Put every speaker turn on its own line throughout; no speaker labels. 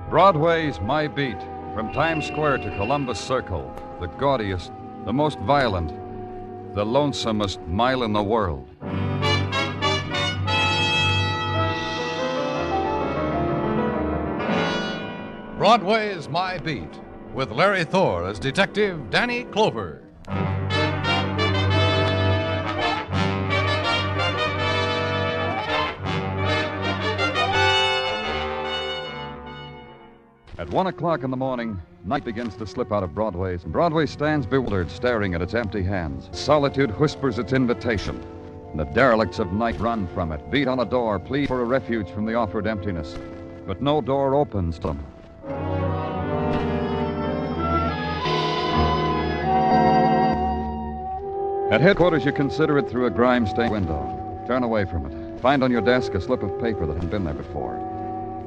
Broadway's my beat. From Times Square to Columbus Circle, the gaudiest, the most violent, the lonesomest mile in the world.
Broadway's My Beat, with Larry Thor as Detective Danny Clover.
At 1 o'clock in the morning, night begins to slip out of Broadway. Broadway stands bewildered, staring at its empty hands. Solitude whispers its invitation. And the derelicts of night run from it, beat on a door, plead for a refuge from the offered emptiness. But no door opens to them. At headquarters, you consider it through a grime-stained window. Turn away from it. Find on your desk a slip of paper that hasn't been there before.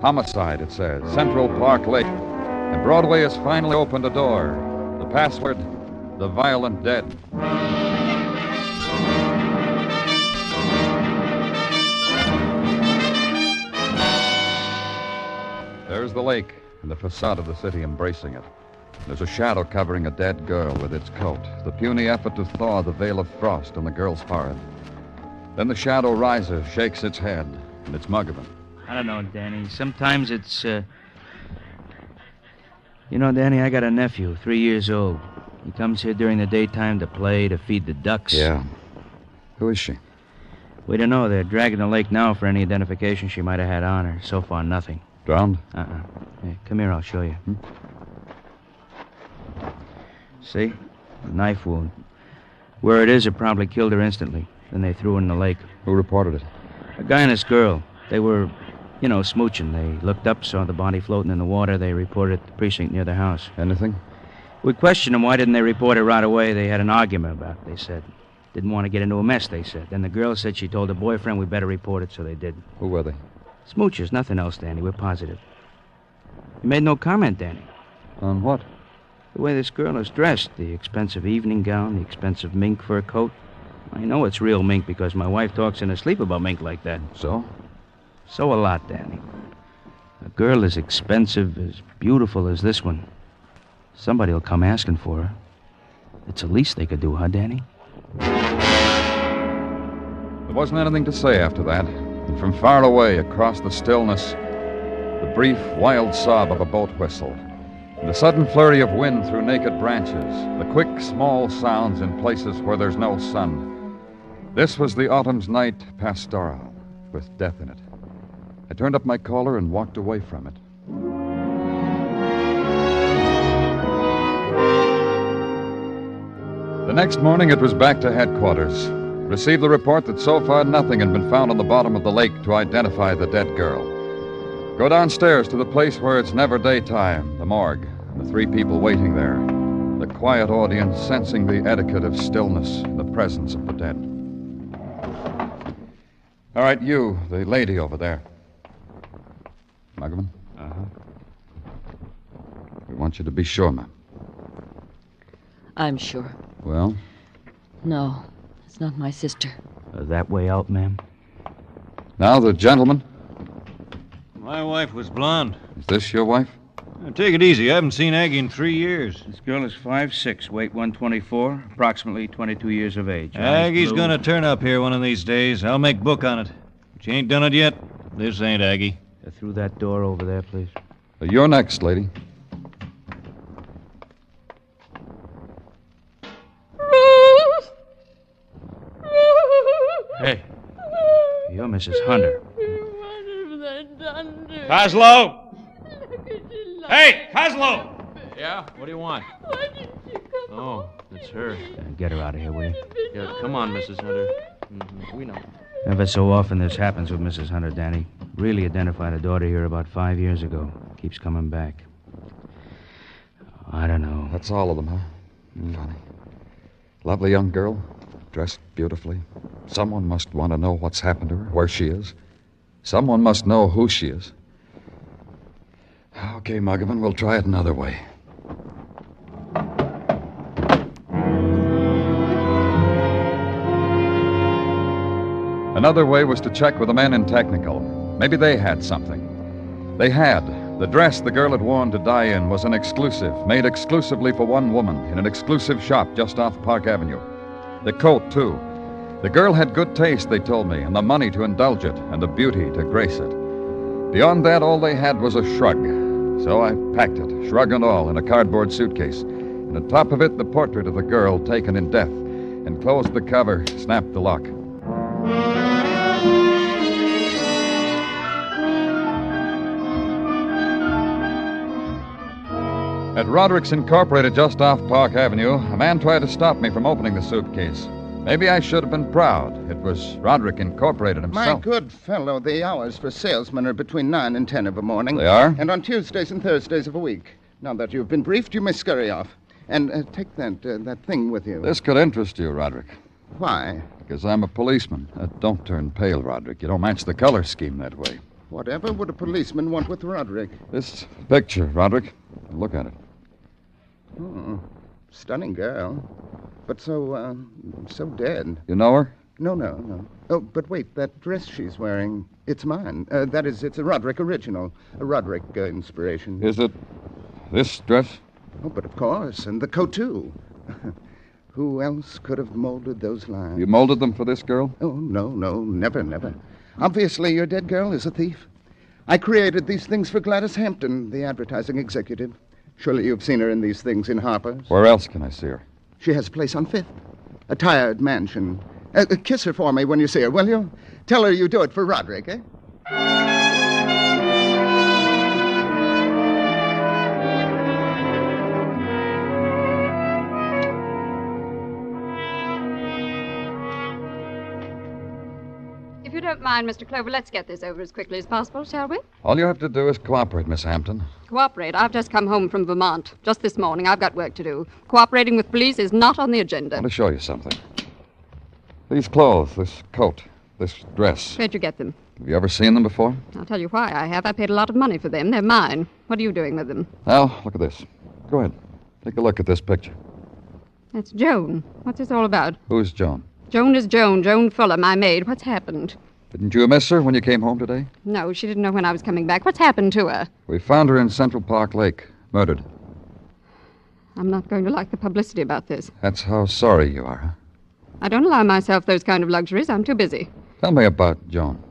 Homicide, it says. Central Park Lake. And Broadway has finally opened a door. The password, the violent dead. There's the lake and the facade of the city embracing it. There's a shadow covering a dead girl with its coat, the puny effort to thaw the veil of frost on the girl's forehead. Then the shadow rises, shakes its head, and it's Muggavan.
I don't know, Danny. Sometimes it's, You know, Danny, I got a nephew, 3 years old. He comes here during the daytime to play, to feed the ducks.
Yeah. Who is she?
We don't know. They're dragging the lake now for any identification she might have had on her. So far, nothing.
Drowned?
Here, come here, I'll show you. See? A knife wound. Where it is, it probably killed her instantly. Then they threw her in the lake.
Who reported it?
A guy and his girl. They were, smooching. They looked up, saw the body floating in the water. They reported it at the precinct near the house.
Anything?
We questioned them. Why didn't they report it right away? They had an argument about it, they said. Didn't want to get into a mess, they said. Then the girl said she told her boyfriend we better report it, so they did.
Who were they?
Smoochers, nothing else, Danny. We're positive. You made no comment, Danny.
On what?
The way this girl is dressed. The expensive evening gown, the expensive mink fur coat. I know it's real mink because my wife talks in her sleep about mink like that.
So?
So a lot, Danny. A girl as expensive, as beautiful as this one. Somebody will come asking for her. It's the least they could do, huh, Danny?
There wasn't anything to say after that. And from far away, across the stillness, the brief, wild sob of a boat whistle. And the sudden flurry of wind through naked branches. The quick, small sounds in places where there's no sun. This was the autumn's night pastoral, with death in it. I turned up my collar and walked away from it. The next morning, it was back to headquarters. Received the report that so far nothing had been found on the bottom of the lake to identify the dead girl. Go downstairs to the place where it's never daytime, the morgue, and the 3 people waiting there. The quiet audience sensing the etiquette of stillness in the presence of the dead. All right, you, the lady over there. Muggavan?
Uh-huh.
We want you to be sure, ma'am.
I'm sure.
Well?
No, it's not my sister.
That way out, ma'am?
Now, the gentleman.
My wife was blonde.
Is this your wife?
Now, take it easy. I haven't seen Aggie in 3 years.
This girl is 5'6", weight 124, approximately 22 years of age.
Aggie's gonna turn up here one of these days. I'll make book on it. But you ain't done it yet. This ain't Aggie.
Through that door over there, please.
You're next, lady.
Hey, you're Mrs. Hunter.
What have they done to
Coslow!
Look at you like
Hey, Coslow!
Yeah? What do you want?
Why didn't you come
Oh, it's her.
Get her out of here, will you?
Yeah, come on, Mrs. Hunter. We know.
Ever so often this happens with Mrs. Hunter, Danny. Really identified a daughter here about 5 years ago. Keeps coming back. I don't know.
That's all of them, huh? Funny. Lovely young girl, dressed beautifully. Someone must want to know what's happened to her, where she is. Someone must know who she is. Okay, Muggavan, we'll try it another way. Another way was to check with the men in technical. Maybe they had something. They had. The dress the girl had worn to die in was an exclusive, made exclusively for one woman in an exclusive shop just off Park Avenue. The coat, too. The girl had good taste, they told me, and the money to indulge it, and the beauty to grace it. Beyond that, all they had was a shrug. So I packed it, shrug and all, in a cardboard suitcase. And on top of it, the portrait of the girl taken in death. And closed the cover, snapped the lock. At Roderick's Incorporated just off Park Avenue, a man tried to stop me from opening the suitcase. Maybe I should have been proud. It was Roderick Incorporated himself.
My good fellow, the hours for salesmen are between 9 and 10 of a morning.
They are?
And on Tuesdays and Thursdays of a week. Now that you've been briefed, you may scurry off. And take that thing with you.
This could interest you, Roderick.
Why?
Because I'm a policeman. Don't turn pale, Roderick. You don't match the color scheme that way.
Whatever would a policeman want with Roderick?
This picture, Roderick. Look at it.
Oh, stunning girl. But so dead.
You know her?
No. Oh, but wait, that dress she's wearing, it's mine. That is, it's a Roderick original. A Roderick inspiration.
Is it this dress?
Oh, but of course, and the coat, too. Who else could have molded those lines?
You molded them for this girl?
Oh, no, never. Obviously, your dead girl is a thief. I created these things for Gladys Hampton, the advertising executive. Surely you've seen her in these things in Harper's.
Where else can I see her?
She has a place on Fifth. A tired mansion. Kiss her for me when you see her, will you? Tell her you do it for Roderick, eh?
If you don't mind, Mr. Clover, let's get this over as quickly as possible, shall we?
All you have to do is cooperate, Miss Hampton.
Cooperate? I've just come home from Vermont. Just this morning. I've got work to do. Cooperating with police is not on the
I
agenda.
want to show you something. These clothes, this coat, this dress.
Where'd you get them?
Have you ever seen them before?
I'll tell you why I have. I paid a lot of money for them. They're mine. What are you doing with them?
Well, look at this. Go ahead. Take a look at this picture.
That's Joan. What's this all about?
Who's Joan?
Joan is Joan. Joan Fuller, my maid. What's happened?
Didn't you miss her when you came home today?
No, she didn't know when I was coming back. What's happened to her?
We found her in Central Park Lake, murdered.
I'm not going to like the publicity about this.
That's how sorry you are, huh?
I don't allow myself those kind of luxuries. I'm too busy.
Tell me about Joan.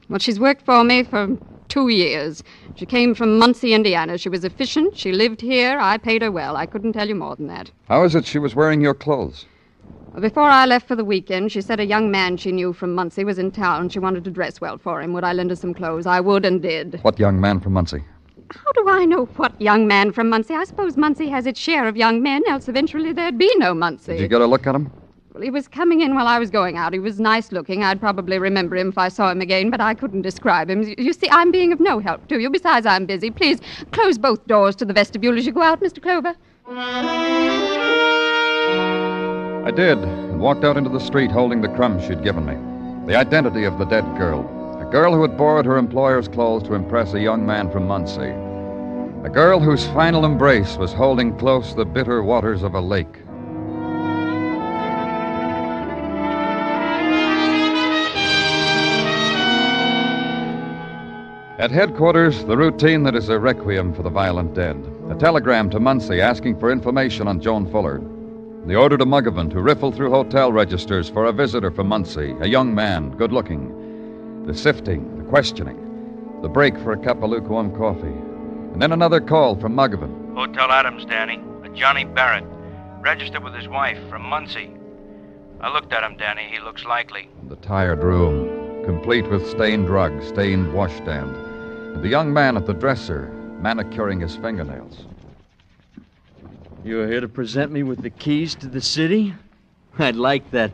Well, she's worked for me for 2 years. She came from Muncie, Indiana. She was efficient. She lived here. I paid her well. I couldn't tell you more than that.
How is it she was wearing your clothes?
Well, before I left for the weekend, she said a young man she knew from Muncie was in town. She wanted to dress well for him. Would I lend her some clothes? I would and did.
What young man from Muncie?
How do I know what young man from Muncie? I suppose Muncie has its share of young men, else eventually there'd be no Muncie.
Did you get a look at him?
Well, he was coming in while I was going out. He was nice looking. I'd probably remember him if I saw him again, but I couldn't describe him. You see, I'm being of no help to you. Besides, I'm busy. Please close both doors to the vestibule as you go out, Mr. Clover.
I did, and walked out into the street holding the crumbs she'd given me. The identity of the dead girl. A girl who had borrowed her employer's clothes to impress a young man from Muncie. A girl whose final embrace was holding close the bitter waters of a lake. At headquarters, the routine that is a requiem for the violent dead. A telegram to Muncie asking for information on Joan Fuller. The order to Muggavan to riffle through hotel registers for a visitor from Muncie, a young man, good-looking. The sifting, the questioning. The break for a cup of lukewarm coffee. And then another call from Muggavan.
Hotel Adams, Danny. A Johnny Barrett. Registered with his wife from Muncie. I looked at him, Danny. He looks likely.
The tired room, complete with stained rug, stained washstand. And the young man at the dresser, manicuring his fingernails.
You're here to present me with the keys to the city? I'd like that,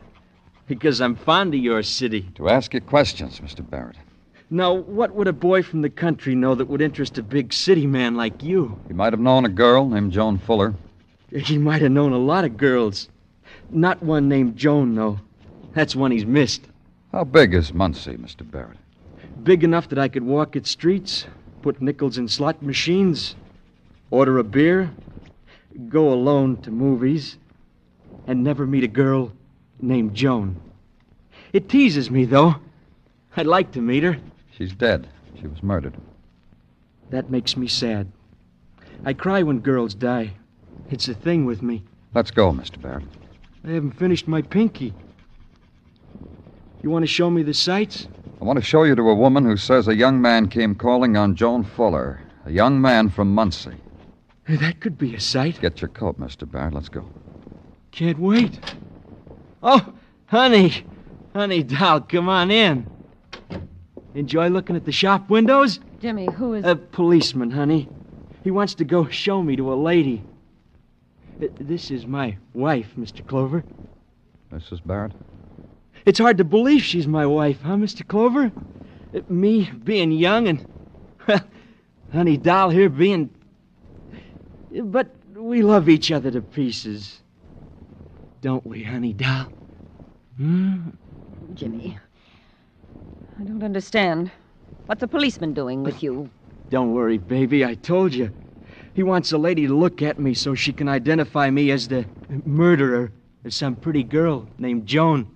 because I'm fond of your city.
To ask you questions, Mr. Barrett.
Now, what would a boy from the country know that would interest a big city man like you?
He might have known a girl named Joan Fuller.
He might have known a lot of girls. Not one named Joan, though. That's one he's missed.
How big is Muncie, Mr. Barrett?
Big enough that I could walk its streets, put nickels in slot machines, order a beer, go alone to movies, and never meet a girl named Joan. It teases me, though. I'd like to meet her.
She's dead. She was murdered.
That makes me sad. I cry when girls die. It's a thing with me.
Let's go, Mr. Barrett.
I haven't finished my pinky. You want to show me the sights?
I want to show you to a woman who says a young man came calling on Joan Fuller, a young man from Muncie.
That could be a sight.
Get your coat, Mr. Barrett. Let's go.
Can't wait. Oh, honey. Honey, doll, come on in. Enjoy looking at the shop windows?
Jimmy, who is...
A policeman, honey. He wants to go show me to a lady. This is my wife, Mr. Clover.
Mrs. Barrett?
It's hard to believe she's my wife, huh, Mr. Clover? Me being young and, well, honey doll here being... But we love each other to pieces. Don't we, honey doll?
Jimmy, I don't understand. What's a policeman doing with you?
Don't worry, baby, I told you. He wants a lady to look at me so she can identify me as the murderer of some pretty girl named Joan.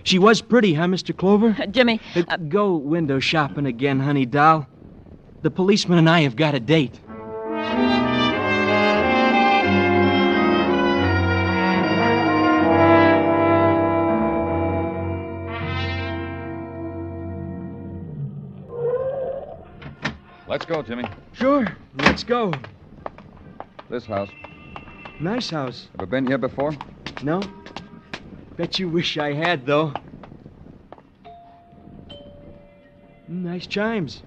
She was pretty, huh, Mr. Clover?
Jimmy...
Go window shopping again, honey doll. The policeman and I have got a date.
Let's go, Jimmy.
Sure, let's go.
This house.
Nice house.
Ever been here before?
No? Bet you wish I had, though. Nice chimes.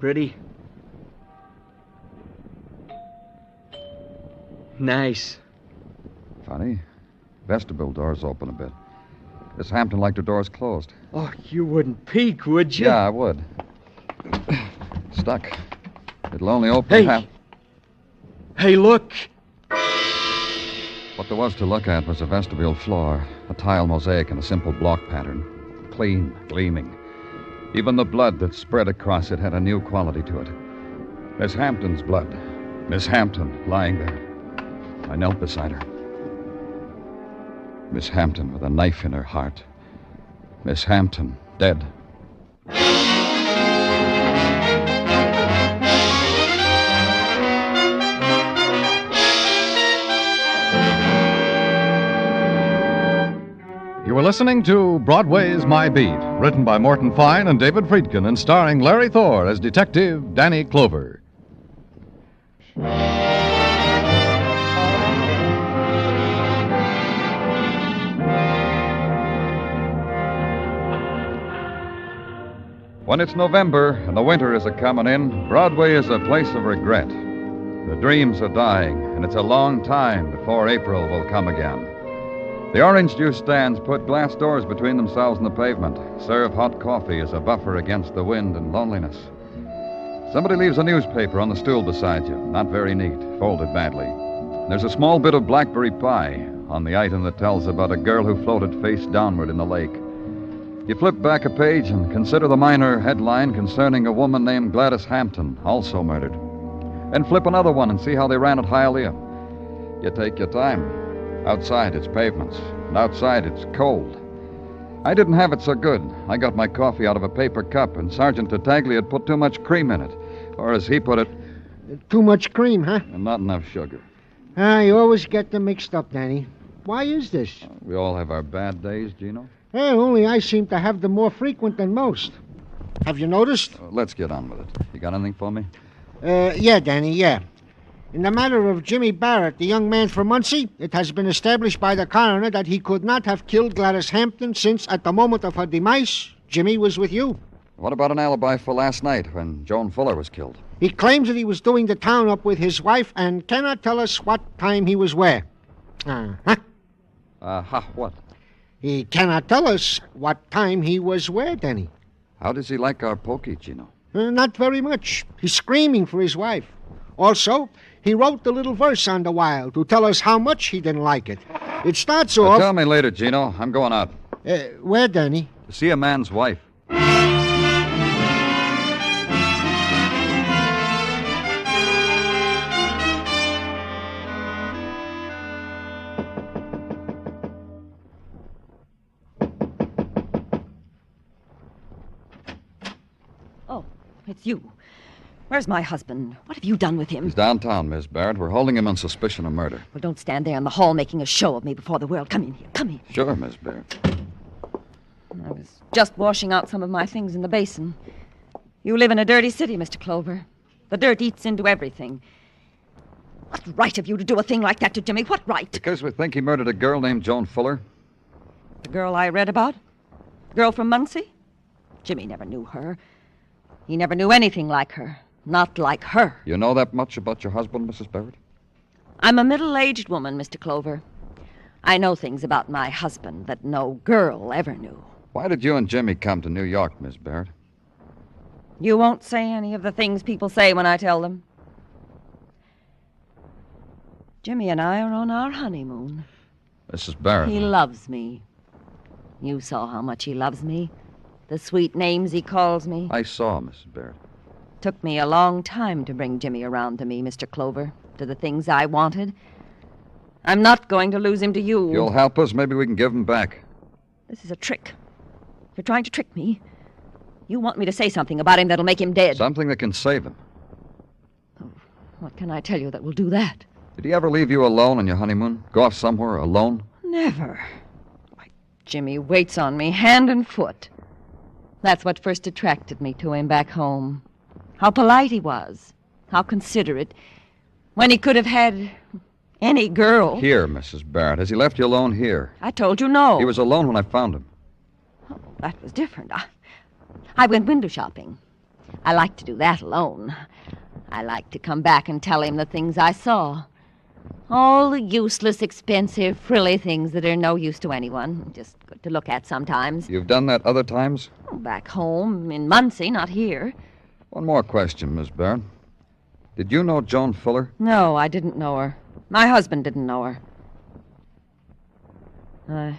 Pretty. Nice.
Funny. Vestibule door's open a bit. Miss Hampton liked her doors closed.
Oh, you wouldn't peek, would you?
Yeah, I would. Stuck. It'll only open half.
Hey, look.
What there was to look at was a vestibule floor, a tile mosaic in a simple block pattern. Clean, gleaming. Even the blood that spread across it had a new quality to it. Miss Hampton's blood. Miss Hampton lying there. I knelt beside her. Miss Hampton with a knife in her heart. Miss Hampton, dead.
You were listening to Broadway's My Beat, written by Morton Fine and David Friedkin and starring Larry Thor as Detective Danny Clover.
When it's November and the winter is a-comin' in, Broadway is a place of regret. The dreams are dying, and it's a long time before April will come again. The orange juice stands put glass doors between themselves and the pavement, serve hot coffee as a buffer against the wind and loneliness. Somebody leaves a newspaper on the stool beside you, not very neat, folded badly. There's a small bit of blackberry pie on the item that tells about a girl who floated face downward in the lake. You flip back a page and consider the minor headline concerning a woman named Gladys Hampton, also murdered. Then flip another one and see how they ran at Hialeah. You take your time. Outside, it's pavements, and outside, it's cold. I didn't have it so good. I got my coffee out of a paper cup, and Sergeant Tartaglia had put too much cream in it. Or as he put it...
Too much cream, huh?
And not enough sugar.
You always get them mixed up, Danny. Why is this?
We all have our bad days, Gino.
Only I seem to have them more frequent than most. Have you noticed?
Let's get on with it. You got anything for me?
Yeah, Danny, yeah. In the matter of Jimmy Barrett, the young man from Muncie, it has been established by the coroner that he could not have killed Gladys Hampton since, at the moment of her demise, Jimmy was with you.
What about an alibi for last night when Joan Fuller was killed?
He claims that he was doing the town up with his wife and cannot tell us what time he was where.
What?
He cannot tell us what time he was where, Danny.
How does he like our pokey, Gino?
Not very much. He's screaming for his wife. Also, he wrote the little verse on the wire to tell us how much he didn't like it. It starts off...
Tell me later, Gino. I'm going out.
Where, Danny?
To see a man's wife.
It's you. Where's my husband? What have you done with him?
He's downtown, Miss Barrett. We're holding him on suspicion of murder.
Well, don't stand there in the hall making a show of me before the world. Come in here. Come in.
Sure, Miss Barrett.
I was just washing out some of my things in the basin. You live in a dirty city, Mr. Clover. The dirt eats into everything. What right have you to do a thing like that to Jimmy? What right?
Because we think he murdered a girl named Joan Fuller.
The girl I read about? The girl from Muncie? Jimmy never knew her. He never knew anything like her. Not like her.
You know that much about your husband, Mrs. Barrett?
I'm a middle-aged woman, Mr. Clover. I know things about my husband that no girl ever knew.
Why did you and Jimmy come to New York, Miss Barrett?
You won't say any of the things people say when I tell them. Jimmy and I are on our honeymoon.
Mrs. Barrett.
He loves me. You saw how much he loves me. The sweet names he calls me.
I saw, Mrs. Barrett.
Took me a long time to bring Jimmy around to me, Mr. Clover, to the things I wanted. I'm not going to lose him to you.
You'll help us? Maybe we can give him back.
This is a trick. You're trying to trick me. You want me to say something about him that'll make him dead.
Something that can save him.
Oh, what can I tell you that will do that?
Did he ever leave you alone on your honeymoon? Go off somewhere alone?
Never. Why, Jimmy waits on me hand and foot. That's what first attracted me to him back home. How polite he was. How considerate. When he could have had any girl.
Here, Mrs. Barrett. Has he left you alone here?
I told you no.
He was alone when I found him.
Oh, that was different. I went window shopping. I like to do that alone. I like to come back and tell him the things I saw. All the useless, expensive, frilly things that are no use to anyone. Just good to look at sometimes.
You've done that other times?
Oh, back home, in Muncie, not here.
One more question, Miss Barrett. Did you know Joan Fuller?
No, I didn't know her. My husband didn't know her. I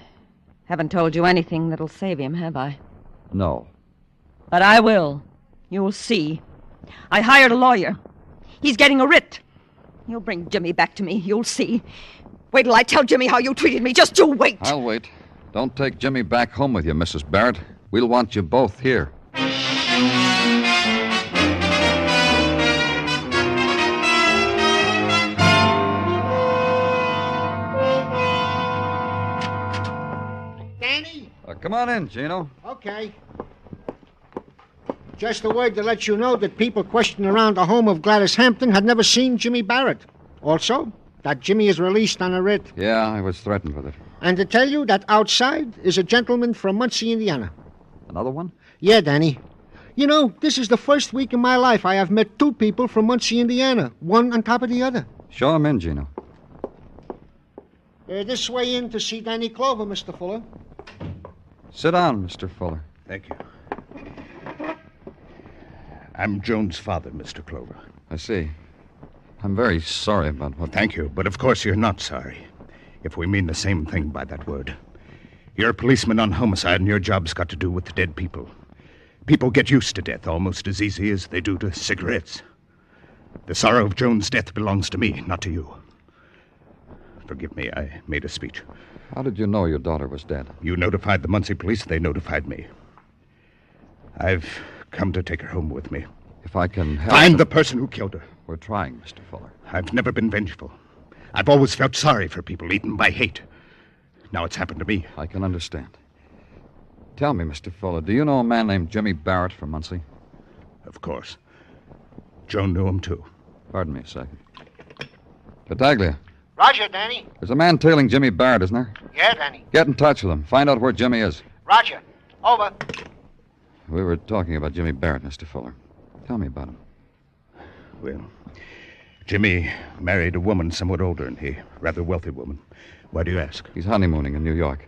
haven't told you anything that'll save him, have I?
No.
But I will. You'll see. I hired a lawyer. He's getting a writ. He'll bring Jimmy back to me. You'll see. Wait till I tell Jimmy how you treated me. Just you wait.
I'll wait. Don't take Jimmy back home with you, Mrs. Barrett. We'll want you both here.
Danny?
Come on in, Gino.
Okay. Just a word to let you know that people questioning around the home of Gladys Hampton had never seen Jimmy Barrett. Also, that Jimmy is released on a writ.
Yeah, I was threatened with it.
And to tell you that outside is a gentleman from Muncie, Indiana.
Another one?
Yeah, Danny. You know, this is the first week in my life I have met two people from Muncie, Indiana, one on top of the other.
Show him in, Gino.
This way in to see Danny Clover, Mr. Fuller.
Sit down, Mr. Fuller.
Thank you. I'm Joan's father, Mr. Clover.
I see. I'm very sorry about what...
Thank you, but of course you're not sorry. If we mean the same thing by that word. You're a policeman on homicide, and your job's got to do with dead people. People get used to death almost as easy as they do to cigarettes. The sorrow of Joan's death belongs to me, not to you. Forgive me, I made a speech.
How did you know your daughter was dead?
You notified the Muncie police, they notified me. I've come to take her home with me.
If I can help...
Find the person who killed her.
We're trying, Mr. Fuller.
I've never been vengeful. I've always felt sorry for people eaten by hate. Now it's happened to me.
I can understand. Tell me, Mr. Fuller, do you know a man named Jimmy Barrett from Muncie?
Of course. Joan knew him, too.
Pardon me a second. Battaglia.
Roger, Danny.
There's a man tailing Jimmy Barrett, isn't there?
Yeah, Danny.
Get in touch with him. Find out where Jimmy is.
Roger. Over.
We were talking about Jimmy Barrett, Mr. Fuller. Tell me about him.
Well, Jimmy married a woman somewhat older than he, rather wealthy woman. Why do you ask?
He's honeymooning in New York.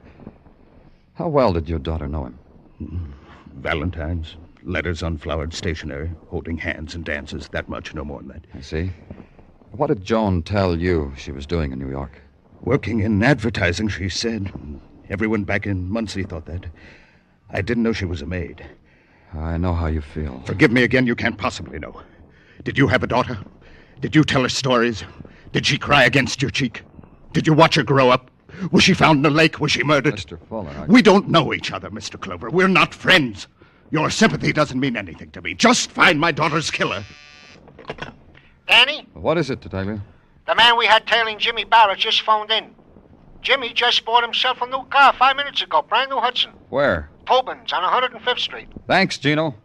How well did your daughter know him?
Valentines, letters on flowered stationery, holding hands and dances, that much, no more than that.
I see. What did Joan tell you she was doing in New York?
Working in advertising, she said. Everyone back in Muncie thought that. I didn't know she was a maid.
I know how you feel.
Forgive me again, you can't possibly know. Did you have a daughter? Did you tell her stories? Did she cry against your cheek? Did you watch her grow up? Was she found in a lake? Was she murdered?
Mr. Fuller,
We don't know each other, Mr. Clover. We're not friends. Your sympathy doesn't mean anything to me. Just find my daughter's killer.
Danny,
What is it, Detective?
the man we had tailing Jimmy Barrett just phoned in. Jimmy just bought himself a new car 5 minutes ago, brand new Hudson.
Where?
Tobin's on 105th Street.
Thanks, Gino.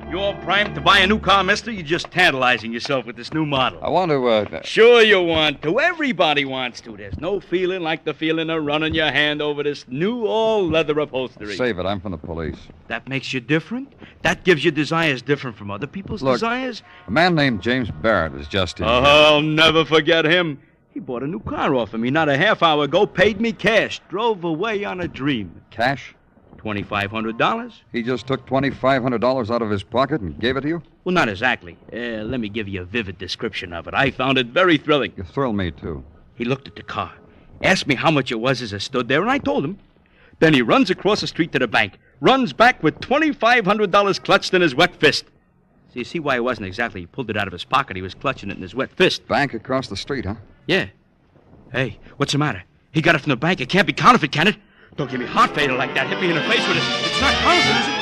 You're primed to buy a new car, mister? You're just tantalizing yourself with this new model.
I want to,
Sure you want to. Everybody wants to. There's no feeling like the feeling of running your hand over this new all-leather upholstery.
Save it. I'm from the police.
That makes you different? That gives you desires different from other people's
Look,
desires?
A man named James Barrett is just in here.
I'll never forget him. He bought a new car off of me not a half hour ago, paid me cash, drove away on a dream.
Cash?
$2,500?
He just took $2,500 out of his pocket and gave it to you?
Well, not exactly. Let me give you a vivid description of it. I found it very thrilling.
You thrill me, too.
He looked at the car, asked me how much it was as I stood there, and I told him. Then he runs across the street to the bank, runs back with $2,500 clutched in his wet fist. So you see why it wasn't exactly he pulled it out of his pocket. He was clutching it in his wet fist.
Bank across the street, huh?
Yeah. Hey, what's the matter? He got it from the bank. It can't be counterfeit, can it? Don't give me heart failure like that. Hit me in the face with it. It's not counterfeit, is it?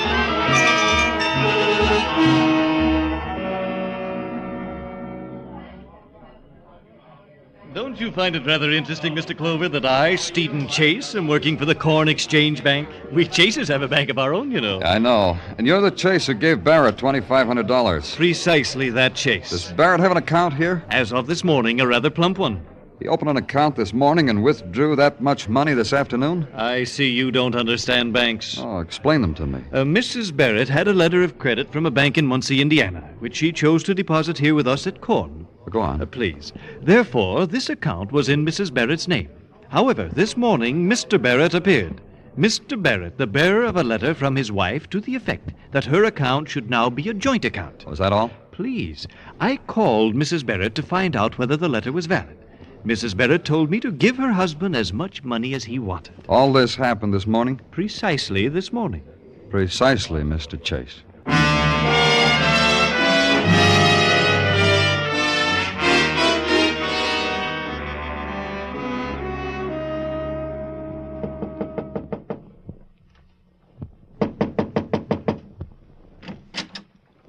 Don't you find it rather interesting, Mr. Clover, that I, Stephen Chase, am working for the Corn Exchange Bank? We Chasers have a bank of our own, you know.
I know. And you're the Chase who gave Barrett $2,500.
Precisely that Chase.
Does Barrett have an account here?
As of this morning, a rather plump one.
He opened an account this morning and withdrew that much money this afternoon?
I see you don't understand banks.
Oh, explain them to me.
Mrs. Barrett had a letter of credit from a bank in Muncie, Indiana, which she chose to deposit here with us at Corn.
Go on.
Please. Therefore, this account was in Mrs. Barrett's name. However, this morning, Mr. Barrett appeared. Mr. Barrett, the bearer of a letter from his wife to the effect that her account should now be a joint account.
Was that all?
Please. I called Mrs. Barrett to find out whether the letter was valid. Mrs. Barrett told me to give her husband as much money as he wanted.
All this happened this morning?
Precisely this morning.
Precisely, Mr. Chase.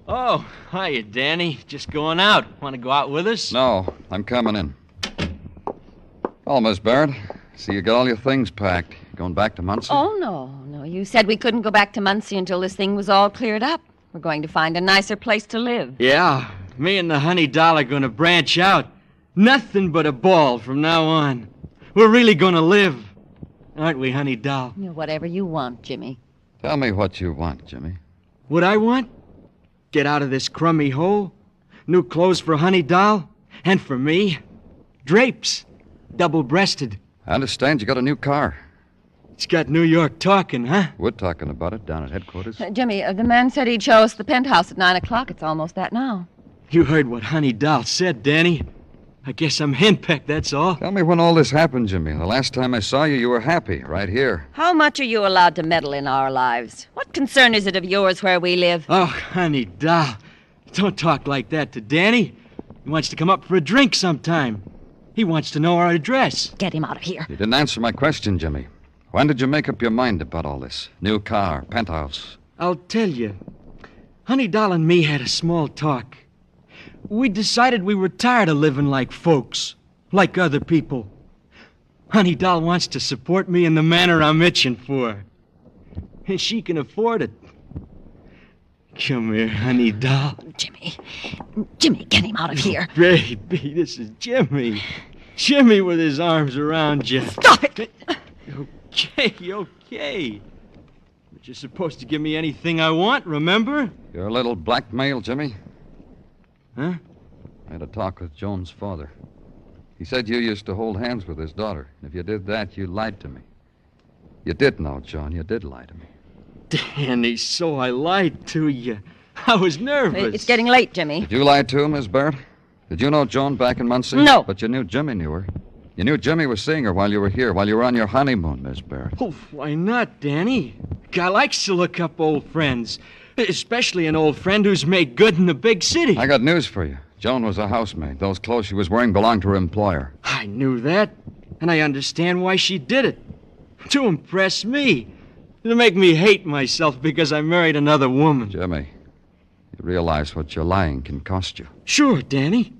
Oh, hiya, Danny. Just going out. Want to go out with us?
No, I'm coming in. Well, Miss Barrett, see you got all your things packed. Going back to Muncie?
Oh, no. You said we couldn't go back to Muncie until this thing was all cleared up. We're going to find a nicer place to live.
Yeah, me and the honey doll are going to branch out. Nothing but a ball from now on. We're really going to live. Aren't we, honey doll?
Whatever you want, Jimmy.
Tell me what you want, Jimmy.
What I want? Get out of this crummy hole. New clothes for honey doll. And for me. Drapes. Double-breasted.
I understand you got a new car.
It's got New York talking, huh?
We're talking about it down at headquarters.
Jimmy, the man said he'd show us the penthouse at 9 o'clock. It's almost that now.
You heard what honey doll said, Danny. I guess I'm henpecked, that's all.
Tell me when all this happened, Jimmy. The last time I saw you, you were happy, right here.
How much are you allowed to meddle in our lives? What concern is it of yours where we live?
Oh, honey doll. Don't talk like that to Danny. He wants to come up for a drink sometime. He wants to know our address.
Get him out of here.
You didn't answer my question, Jimmy. When did you make up your mind about all this? New car, penthouse.
I'll tell you. Honey doll and me had a small talk. We decided we were tired of living like folks, like other people. Honey doll wants to support me in the manner I'm itching for. And she can afford it. Come here, honey doll.
Jimmy, get him out of here.
Baby, this is Jimmy. Jimmy with his arms around you.
Stop it!
Okay. But you're supposed to give me anything I want, remember?
You're a little blackmail, Jimmy.
Huh?
I had a talk with Joan's father. He said you used to hold hands with his daughter. If you did that, you lied to me. You did know, Joan. You did lie to me.
Danny, so I lied to you. I was nervous.
It's getting late, Jimmy.
Did you lie to him, Miss Barrett? Did you know Joan back in Muncie?
No.
But you knew Jimmy knew her. You knew Jimmy was seeing her while you were here, while you were on your honeymoon, Miss Barrett.
Oh, why not, Danny? Guy likes to look up old friends, especially an old friend who's made good in the big city.
I got news for you. Joan was a housemaid. Those clothes she was wearing belonged to her employer.
I knew that, and I understand why she did it. To impress me. To make me hate myself because I married another woman.
Jimmy, you realize what your lying can cost you.
Sure, Danny.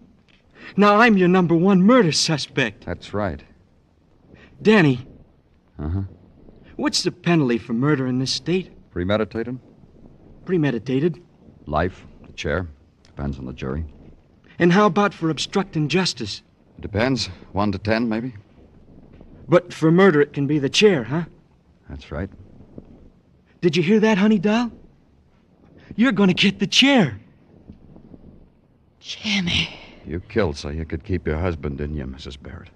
Now I'm your number one murder suspect.
That's right.
Danny.
Uh-huh.
What's the penalty for murder in this state?
Premeditated?
Premeditated.
Life, the chair. Depends on the jury.
And how about for obstructing justice?
It depends. 1 to 10, maybe.
But for murder, it can be the chair, huh?
That's right.
Did you hear that, honey doll? You're going to get the chair.
Jimmy.
You killed so you could keep your husband, didn't you, Mrs. Barrett?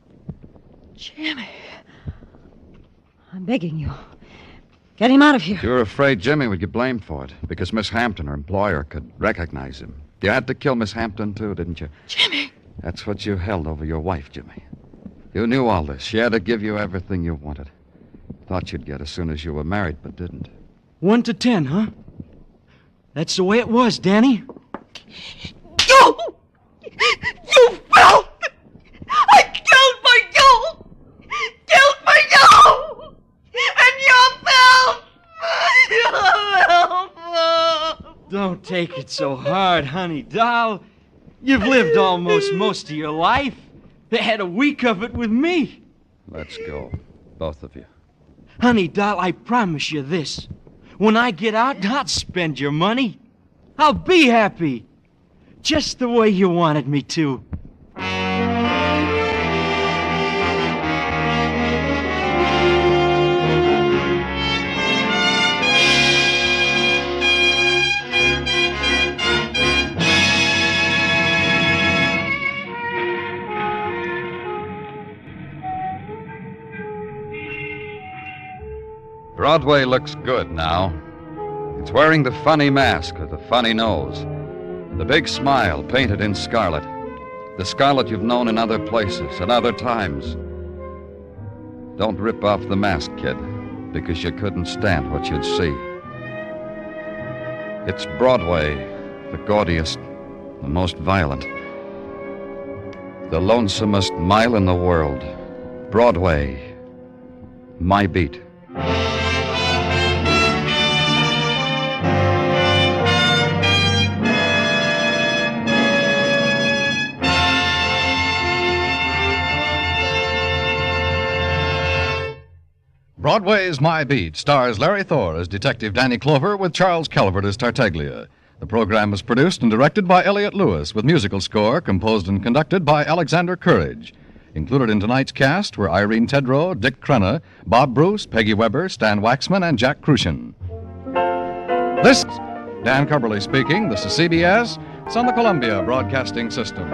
Jimmy. I'm begging you. Get him out of here.
You were afraid Jimmy would get blamed for it because Miss Hampton, her employer, could recognize him. You had to kill Miss Hampton, too, didn't you?
Jimmy.
That's what you held over your wife, Jimmy. You knew all this. She had to give you everything you wanted. Thought you'd get as soon as you were married, but didn't.
1 to 10, huh? That's the way it was, Danny.
You! You filth! I killed my Joe! Killed my Joe! And you filth!
Don't take it so hard, honey doll. You've lived almost most of your life. They had a week of it with me.
Let's go. Both of you.
Honey doll, I promise you this. When I get out, I'll spend your money. I'll be happy. Just the way you wanted me to.
Broadway looks good now. It's wearing the funny mask with the funny nose, and the big smile painted in scarlet. The scarlet you've known in other places and other times. Don't rip off the mask, kid, because you couldn't stand what you'd see. It's Broadway, the gaudiest, the most violent, the lonesomest mile in the world. Broadway, my beat.
Broadway's My Beat stars Larry Thor as Detective Danny Clover with Charles Calvert as Tartaglia. The program was produced and directed by Elliott Lewis with musical score composed and conducted by Alexander Courage. Included in tonight's cast were Irene Tedrow, Dick Crenna, Bob Bruce, Peggy Weber, Stan Waxman, and Jack Crucian. This is Dan Cubberly speaking. This is CBS. It's on the Columbia Broadcasting System.